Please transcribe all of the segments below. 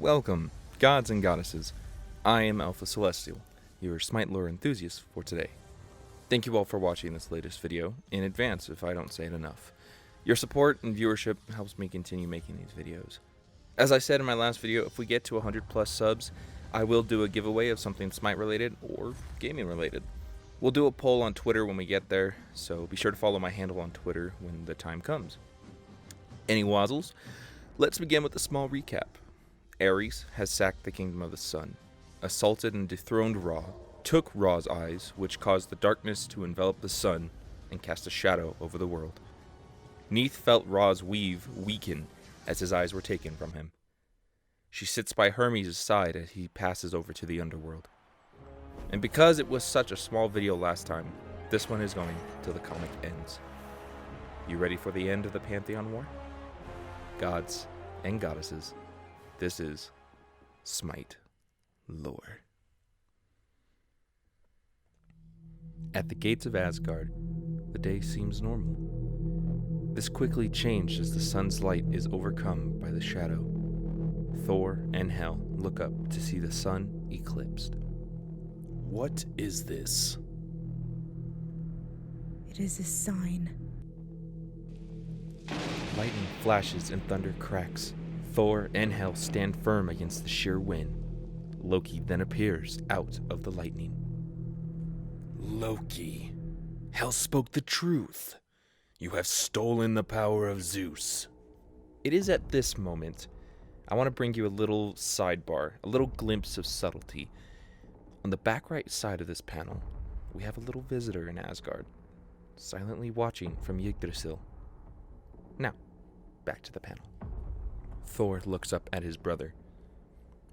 Welcome, gods and goddesses. I am Alpha Celestial, your Smite lore enthusiast for today. Thank you all for watching this latest video, in advance if I don't say it enough. Your support and viewership helps me continue making these videos. As I said in my last video, if we get to 100 plus subs, I will do a giveaway of something Smite related or gaming related. We'll do a poll on Twitter when we get there, so be sure to follow my handle on Twitter when the time comes. Any wazzles? Let's begin with a small recap. Ares has sacked the kingdom of the sun, assaulted and dethroned Ra, took Ra's eyes, which caused the darkness to envelop the sun and cast a shadow over the world. Neith felt Ra's weave weaken as his eyes were taken from him. She sits by Hermes' side as he passes over to the underworld. And because it was such a small video last time, this one is going till the comic ends. You ready for the end of the Pantheon War? Gods and goddesses, this is Smite lore. At the gates of Asgard, the day seems normal. This quickly changed as the sun's light is overcome by the shadow. Thor and Hel look up to see the sun eclipsed. What is this? It is a sign. Lightning flashes and thunder cracks. Thor and Hel stand firm against the sheer wind. Loki then appears out of the lightning. Loki, Hel spoke the truth. You have stolen the power of Zeus. It is at this moment I want to bring you a little sidebar, a little glimpse of subtlety. On the back right side of this panel, we have a little visitor in Asgard, silently watching from Yggdrasil. Now, back to the panel. Thor looks up at his brother.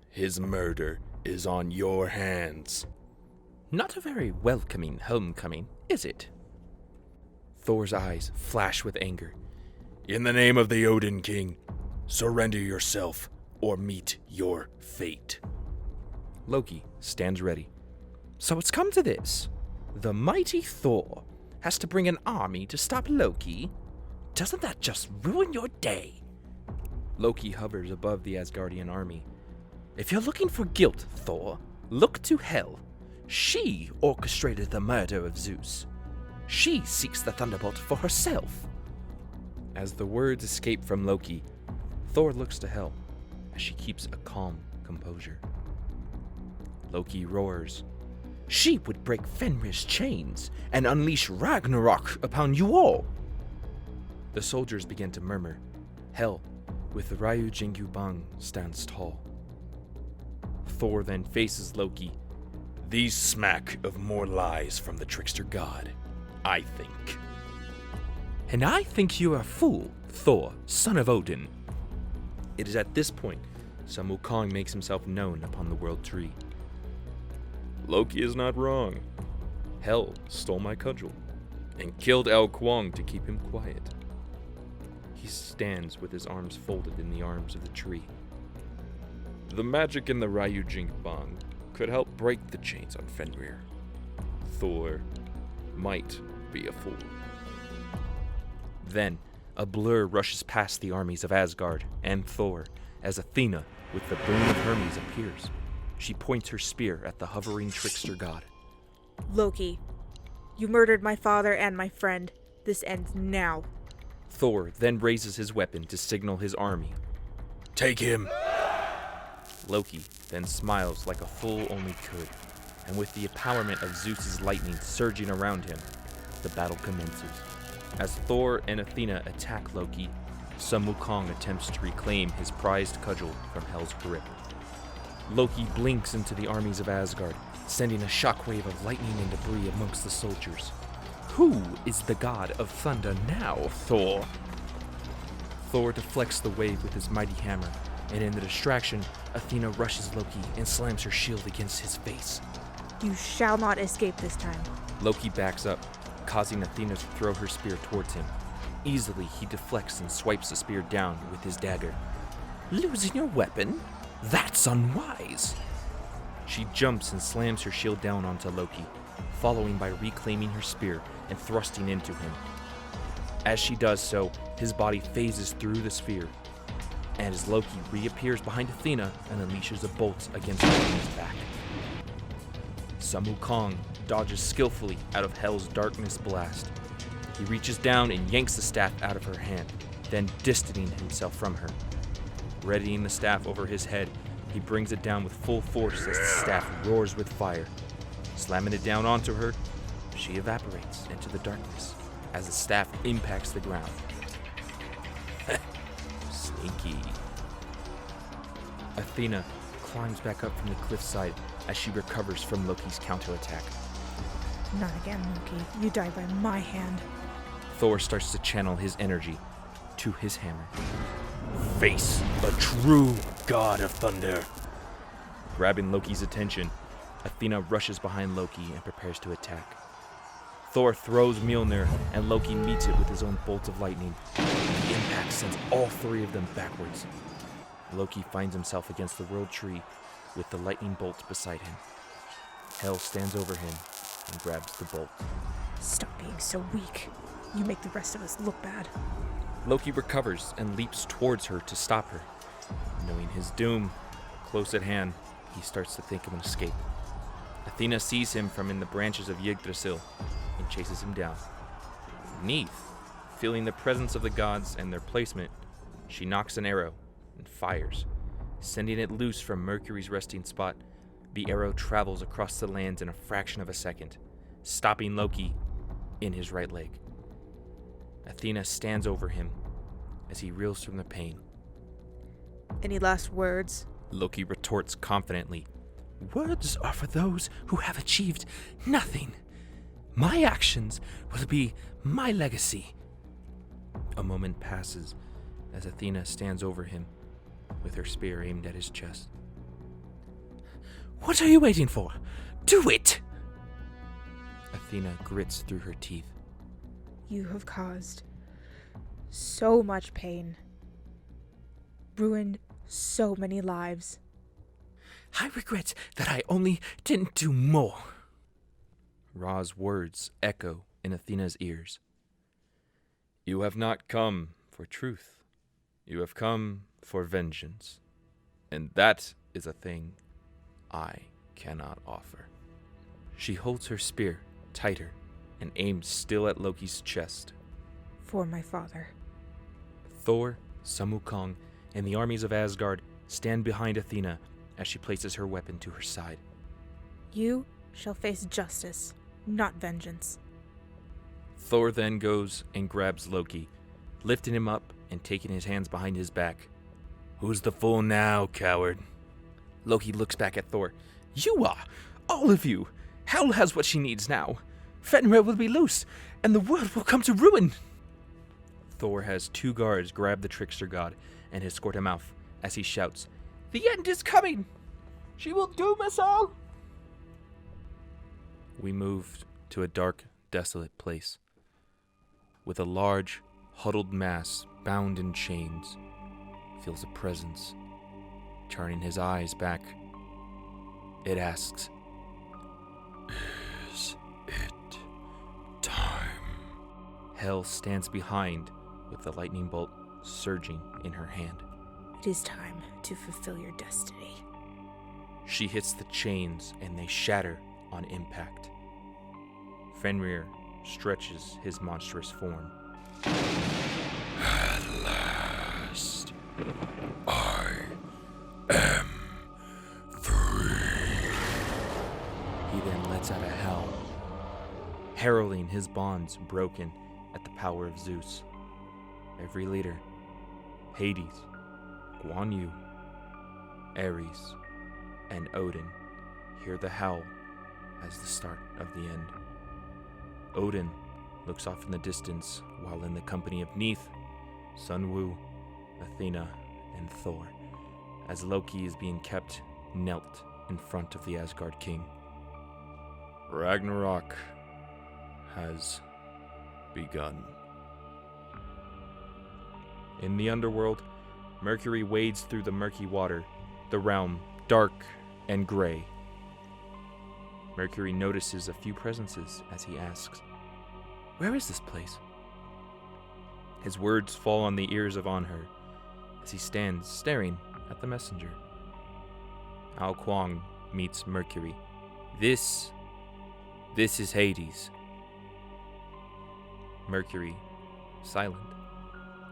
His murder is on your hands. Not a very welcoming homecoming, is it? Thor's eyes flash with anger. In the name of the Odin King, surrender yourself or meet your fate. Loki stands ready. So it's come to this. The mighty Thor has to bring an army to stop Loki? Doesn't that just ruin your day? Loki hovers above the Asgardian army. If you're looking for guilt, Thor, look to Hel. She orchestrated the murder of Zeus. She seeks the Thunderbolt for herself. As the words escape from Loki, Thor looks to Hel as she keeps a calm composure. Loki roars. She would break Fenrir's chains and unleash Ragnarok upon you all. The soldiers begin to murmur. Hel, with the Ryu Jingu Bang, stands tall. Thor then faces Loki. These smack of more lies from the trickster god, I think. And I think you are a fool, Thor, son of Odin. It is at this point Sun Wukong makes himself known upon the world tree. Loki is not wrong. Hel stole my cudgel and killed El Kwong to keep him quiet. He stands with his arms folded in the arms of the tree. The magic in the Ryu Jingbang could help break the chains on Fenrir. Thor might be a fool. Then, a blur rushes past the armies of Asgard and Thor as Athena, with the boon of Hermes, appears. She points her spear at the hovering trickster god. Loki, you murdered my father and my friend. This ends now. Thor then raises his weapon to signal his army. Take him! Loki then smiles like a fool only could, and with the empowerment of Zeus's lightning surging around him, the battle commences. As Thor and Athena attack Loki, Sun Wukong attempts to reclaim his prized cudgel from Hel's grip. Loki blinks into the armies of Asgard, sending a shockwave of lightning and debris amongst the soldiers. Who is the god of thunder now, Thor? Thor deflects the wave with his mighty hammer, and in the distraction, Athena rushes Loki and slams her shield against his face. You shall not escape this time. Loki backs up, causing Athena to throw her spear towards him. Easily, he deflects and swipes the spear down with his dagger. Losing your weapon? That's unwise! She jumps and slams her shield down onto Loki, following by reclaiming her spear and thrusting into him. As she does so, his body phases through the sphere. and as Loki reappears behind Athena and unleashes a bolt against Athena's back. Sun Wukong dodges skillfully out of Hell's darkness blast. He reaches down and yanks the staff out of her hand, then distancing himself from her. Readying the staff over his head, he brings it down with full force as the staff roars with fire. Slamming it down onto her, she evaporates into the darkness as the staff impacts the ground. Sneaky. Athena climbs back up from the cliffside as she recovers from Loki's counterattack. Not again, Loki. You die by my hand. Thor starts to channel his energy to his hammer. Face the true god of thunder. Grabbing Loki's attention, Athena rushes behind Loki and prepares to attack. Thor throws Mjolnir, and Loki meets it with his own bolt of lightning. The impact sends all three of them backwards. Loki finds himself against the world tree with the lightning bolt beside him. Hel stands over him and grabs the bolt. Stop being so weak. You make the rest of us look bad. Loki recovers and leaps towards her to stop her. Knowing his doom close at hand, he starts to think of an escape. Athena sees him from in the branches of Yggdrasil and chases him down. Neath, feeling the presence of the gods and their placement, she knocks an arrow and fires. Sending it loose from Mercury's resting spot, the arrow travels across the lands in a fraction of a second, stopping Loki in his right leg. Athena stands over him as he reels from the pain. Any last words? Loki retorts confidently. Words are for those who have achieved nothing. My actions will be my legacy. A moment passes as Athena stands over him with her spear aimed at his chest. What are you waiting for? Do it! Athena grits through her teeth. You have caused so much pain. Ruined so many lives. I regret that I only didn't do more. Ra's words echo in Athena's ears. You have not come for truth. You have come for vengeance. And that is a thing I cannot offer. She holds her spear tighter and aims still at Loki's chest. For my father. Thor, Sun Wukong, and the armies of Asgard stand behind Athena as she places her weapon to her side. You shall face justice, not vengeance. Thor then goes and grabs Loki, lifting him up and taking his hands behind his back. Who's the fool now, coward? Loki looks back at Thor. You are! All of you! Hel has what she needs now. Fenrir will be loose, and the world will come to ruin! Thor has two guards grab the trickster god and escort him out as he shouts, The end is coming! She will doom us all! We moved to a dark, desolate place, with a large, huddled mass bound in chains. Feels a presence. Turning his eyes back, it asks, Is it time? Hel stands behind with the lightning bolt surging in her hand. It is time to fulfill your destiny. She hits the chains and they shatter on impact. Fenrir stretches his monstrous form. At last, I am free. He then lets out a howl, heralding his bonds broken at the power of Zeus. Every leader, Hades, Guan Yu, Ares, and Odin, hear the howl as the start of the end. Odin looks off in the distance while in the company of Neith, Sun Wu, Athena, and Thor, as Loki is being kept knelt in front of the Asgard king. Ragnarok has begun. In the underworld, Mercury wades through the murky water, the realm dark and gray. Mercury notices a few presences as he asks, Where is this place? His words fall on the ears of Onher, as he stands staring at the messenger. Ao Kuang meets Mercury. This is Hades. Mercury, silent,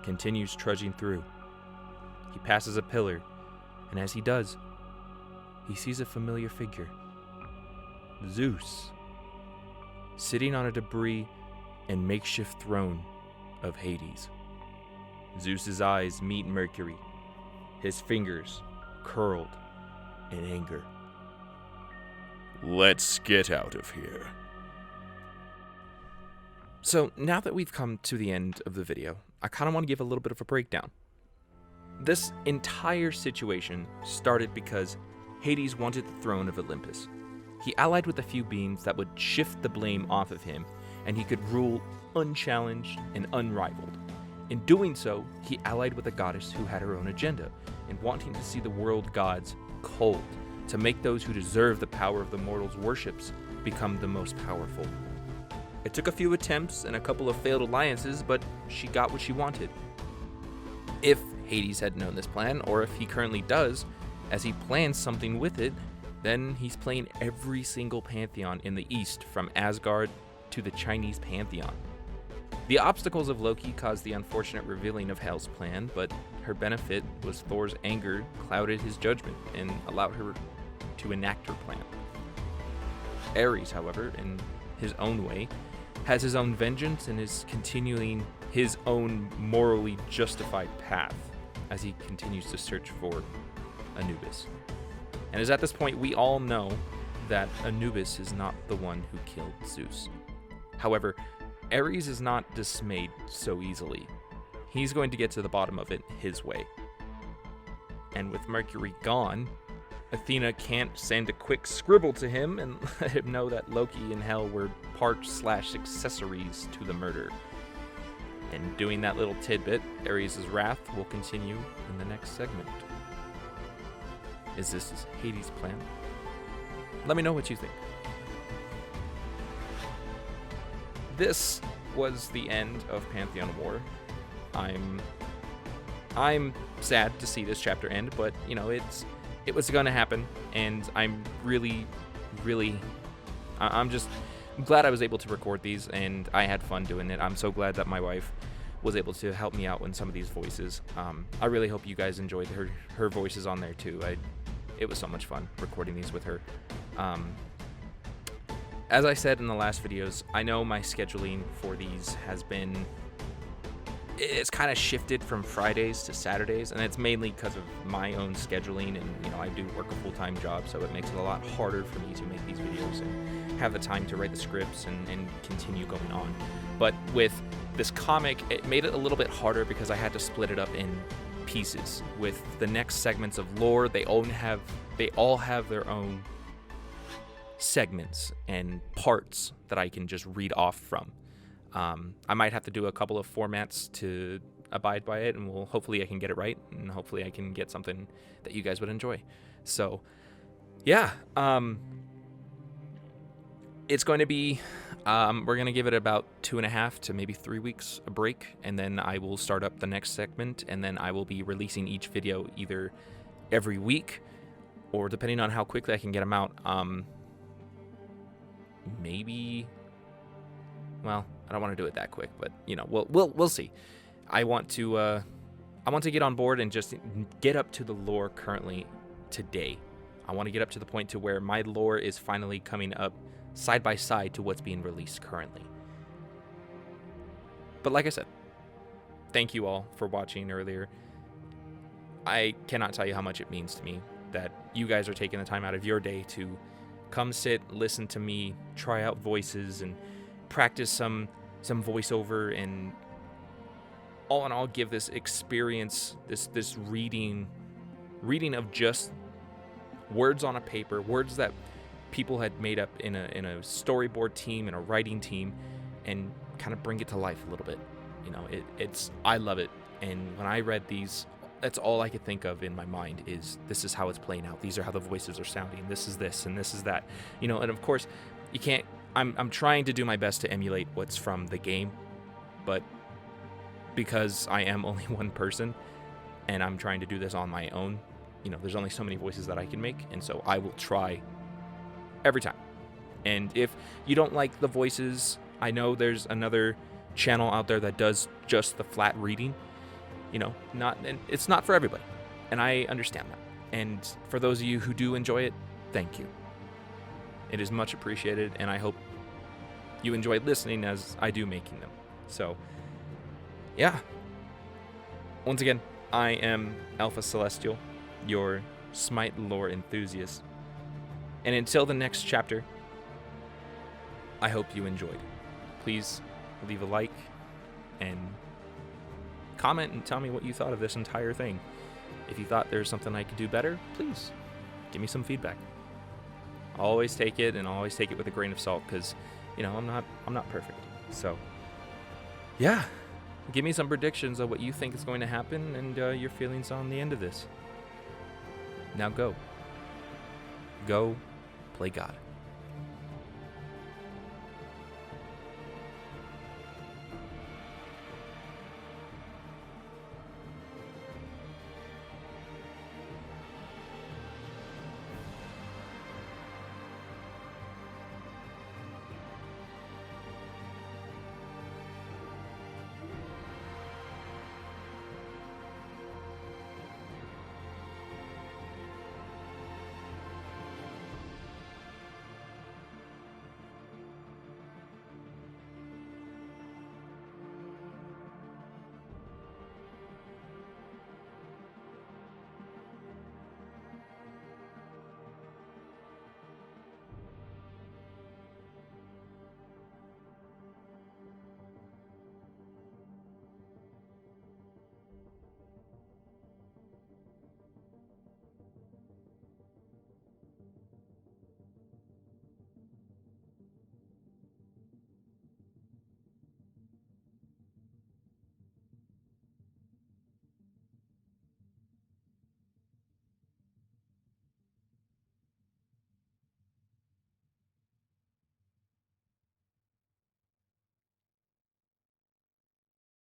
continues trudging through. He passes a pillar, and as he does, he sees a familiar figure. Zeus, sitting on a debris and makeshift throne of Hades. Zeus's eyes meet Mercury, his fingers curled in anger. Let's get out of here. So now that we've come to the end of the video, I kind of want to give a little bit of a breakdown. This entire situation started because Hades wanted the throne of Olympus. He allied with a few beings that would shift the blame off of him, and he could rule unchallenged and unrivaled. In doing so, he allied with a goddess who had her own agenda, in wanting to see the world gods cold, to make those who deserve the power of the mortals' worships become the most powerful. It took a few attempts and a couple of failed alliances, but she got what she wanted. If Hades had known this plan, or if he currently does, as he plans something with it, then he's playing every single Pantheon in the East, from Asgard to the Chinese Pantheon. The obstacles of Loki caused the unfortunate revealing of Hel's plan, but her benefit was Thor's anger clouded his judgment and allowed her to enact her plan. Ares, however, in his own way, has his own vengeance and is continuing his own morally justified path as he continues to search for Anubis. And as at this point we all know that Anubis is not the one who killed Zeus. However, Ares is not dismayed so easily. He's going to get to the bottom of it his way. And with Mercury gone, Athena can't send a quick scribble to him and let him know that Loki and Hel were parts/accessories to the murder. And doing that little tidbit, Ares' wrath will continue in the next segment. Is this Hades' plan? Let me know what you think. This was the end of Pantheon War. I'm sad to see this chapter end, but you know, it was going to happen, and I'm I'm glad I was able to record these, and I had fun doing it. I'm so glad that my wife was able to help me out in some of these voices. I really hope you guys enjoyed her voices on there too. It was so much fun recording these with her. As I said in the last videos, I know my scheduling for these it's kind of shifted from Fridays to Saturdays, and it's mainly because of my own scheduling, and you know, I do work a full-time job, so it makes it a lot harder for me to make these videos and have the time to write the scripts and continue going on. But with this comic, it made it a little bit harder because I had to split it up in pieces. With the next segments of lore, they all have their own segments and parts that I can just read off from. I might have to do a couple of formats to abide by it, and hopefully I can get it right, and hopefully I can get something that you guys would enjoy. So, yeah, it's going to be, we're going to give it about 2.5 to maybe 3 weeks a break, and then I will start up the next segment, and then I will be releasing each video either every week, or depending on how quickly I can get them out, maybe, well, I don't want to do it that quick, but you know, we'll see. I want to get on board and just get up to the lore currently today. I want to get up to the point to where my lore is finally coming up side by side to what's being released currently. But like I said, thank you all for watching earlier. I cannot tell you how much it means to me that you guys are taking the time out of your day to come sit, listen to me, try out voices, and practice some voiceover, and all in all give this experience, this reading of just words on a paper, words that people had made up in a storyboard team and a writing team, and kind of bring it to life a little bit. You know, I love it, and when I read these, that's all I could think of in my mind is, this is how it's playing out. These are how the voices are sounding. This is this, and this is that. You know, and of course, you can't. I'm trying to do my best to emulate what's from the game, but because I am only one person, and I'm trying to do this on my own. There's only so many voices that I can make, and so I will try every time. And if you don't like the voices, I know there's another channel out there that does just the flat reading. And it's not for everybody, and I understand that. And for those of you who do enjoy it, thank you. It is much appreciated, and I hope you enjoy listening as I do making them. So, yeah. Once again, I am Alpha Celestial, your Smite lore enthusiast. And until the next chapter, I hope you enjoyed. Please leave a like and comment and tell me what you thought of this entire thing. If you thought there's something I could do better, please give me some feedback. I'll always take it, and I'll always take it with a grain of salt, because I'm not perfect. So yeah, give me some predictions of what you think is going to happen, and your feelings on the end of this. Now go play God.